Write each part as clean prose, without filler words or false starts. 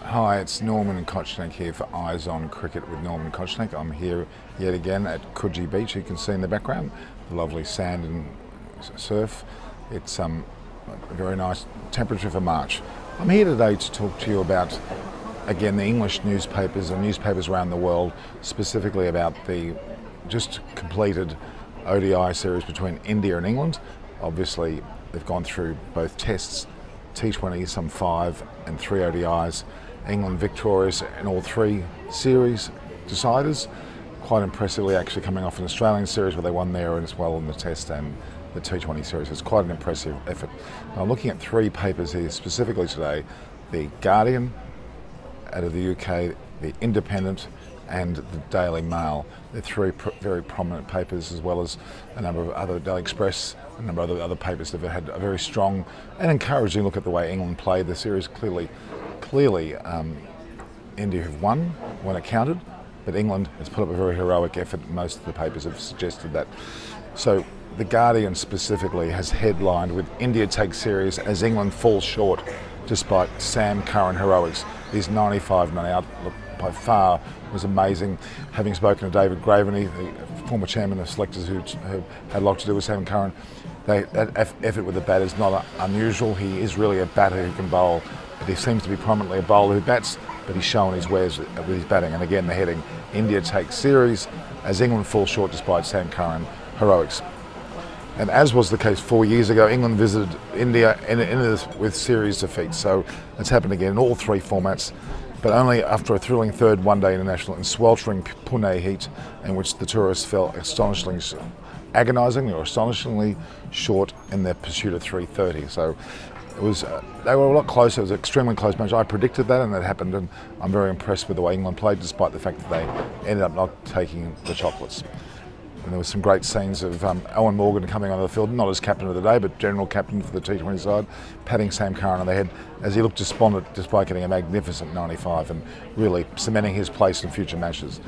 Hi, it's Norman Kochnik here for Eyes on Cricket with Norman Kochnik. I'm here yet again at Coogee Beach. You can see in the background the lovely sand and surf. It's a very nice temperature for March. I'm here today to talk to you about, again, the English newspapers and newspapers around the world, specifically about the just completed ODI series between India and England. Obviously, they've gone through both tests, T20s, some 5 and 3 ODIs. England victorious in all 3 series deciders. Quite impressively, actually coming off an Australian series where they won there as well in the Test and the T20 series. It's quite an impressive effort. Now, I'm looking at 3 papers here specifically today: the Guardian out of the UK, the Independent, and the Daily Mail. They're 3 very prominent papers, as well as a number of other, Daily Express, a number of other papers that have had a very strong and encouraging look at the way England played the series. Clearly, India have won when it counted, but England has put up a very heroic effort. Most of the papers have suggested that. So the Guardian specifically has headlined with "India takes series as England falls short despite Sam Curran heroics." His 95 not out by far was amazing. Having spoken to David Graveney, the former chairman of selectors who had a lot to do with Sam Curran, that effort with the bat is not unusual. He is really a batter who can bowl, but he seems to be prominently a bowler who bats, but he's shown his wares with his batting. And again, the heading: "India takes series as England falls short despite Sam Curran heroics." And as was the case 4 years ago, England visited India with series defeats. So it's happened again in all 3 formats, but only after a thrilling third one-day international in sweltering Pune heat, in which the tourists fell agonisingly short in their pursuit of 330. So it was, they were a lot closer. It was an extremely close match. I predicted that, and that happened, and I'm very impressed with the way England played, despite the fact that they ended up not taking the chocolates. And there were some great scenes of Owen Morgan coming onto the field, not as captain of the day, but general captain for the T20 side, patting Sam Curran on the head as he looked despondent despite getting a magnificent 95 and really cementing his place in future matches.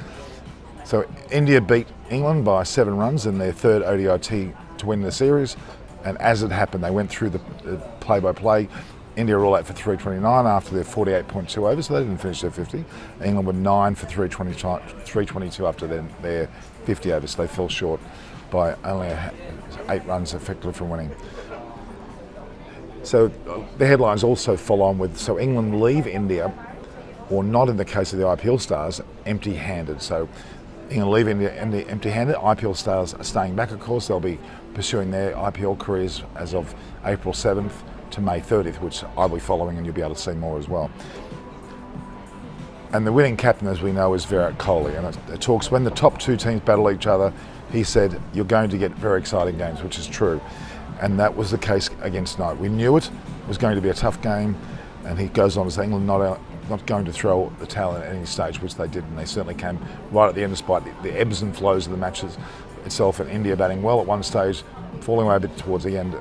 So India beat England by 7 runs in their 3rd ODI to win the series, and as it happened, they went through the play-by-play. India were all out for 329 after their 48.2 overs, so they didn't finish their 50. England were 9 for 322 after their 50 overs, so they fell short by only 8 runs effectively from winning. So the headlines also follow on with, so England leave India, or not in the case of the IPL stars, empty-handed. So England leave India empty-handed. IPL stars are staying back, of course. They'll be pursuing their IPL careers as of April 7th to May 30th, which I'll be following, and you'll be able to see more as well. And the winning captain, as we know, is Virat Kohli. And it talks when the top 2 teams battle each other, he said, you're going to get very exciting games, which is true. And that was the case against Knight. We knew it was going to be a tough game, and he goes on to say England not going to throw the towel at any stage, which they did, and they certainly came right at the end, despite the ebbs and flows of the matches itself, and India batting well at one stage, falling away a bit towards the end,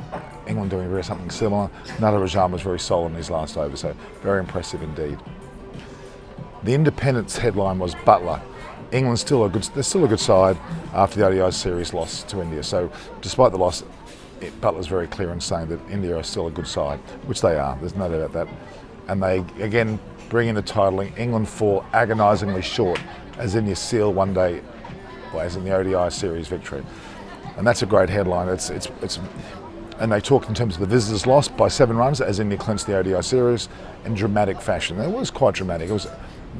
England doing something similar. Natarajan was very solid in his last over, so very impressive indeed. The Independent's headline was Butler. England's they're still a good side after the ODI series loss to India. So despite the loss, Butler's very clear in saying that India are still a good side, which they are. There's no doubt about that. And they again bring in the titling: England fall agonisingly short as India seal one day, well, as in the ODI series victory. And that's a great headline. And they talked in terms of the visitors' loss by 7 runs as India clinched the ODI series in dramatic fashion. It was quite dramatic. It was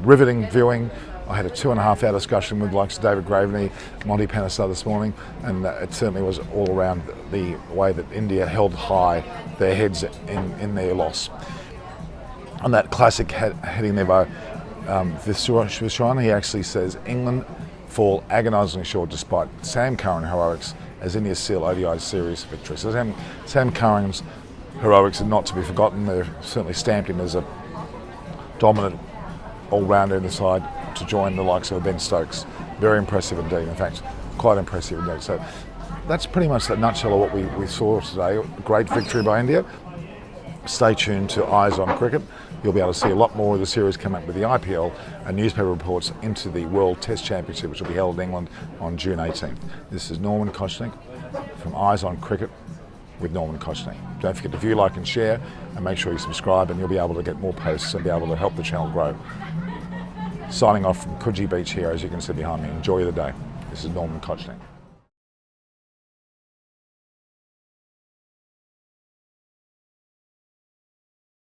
riveting viewing. I had a 2.5-hour discussion with the likes of David Graveney, Monty Panesar this morning, and it certainly was all around the way that India held high their heads in their loss. On that classic heading there by Vishwan, he actually says England fall agonisingly short despite Sam Curran heroics as India seal ODI series victory. So Sam Curran's heroics are not to be forgotten. They've certainly stamped him as a dominant all-rounder in the side to join the likes of Ben Stokes. Very impressive indeed. In fact, quite impressive indeed. So that's pretty much the nutshell of what we saw today. A great victory by India. Stay tuned to Eyes on Cricket. You'll be able to see a lot more of the series come up with the IPL and newspaper reports into the World Test Championship, which will be held in England on June 18th. This is Norman Kochnik from Eyes on Cricket with Norman Cochney. Don't forget to view, like and share, and make sure you subscribe, and you'll be able to get more posts and be able to help the channel grow. Signing off from Coogee Beach here, as you can see behind me. Enjoy the day. This is Norman Cochney.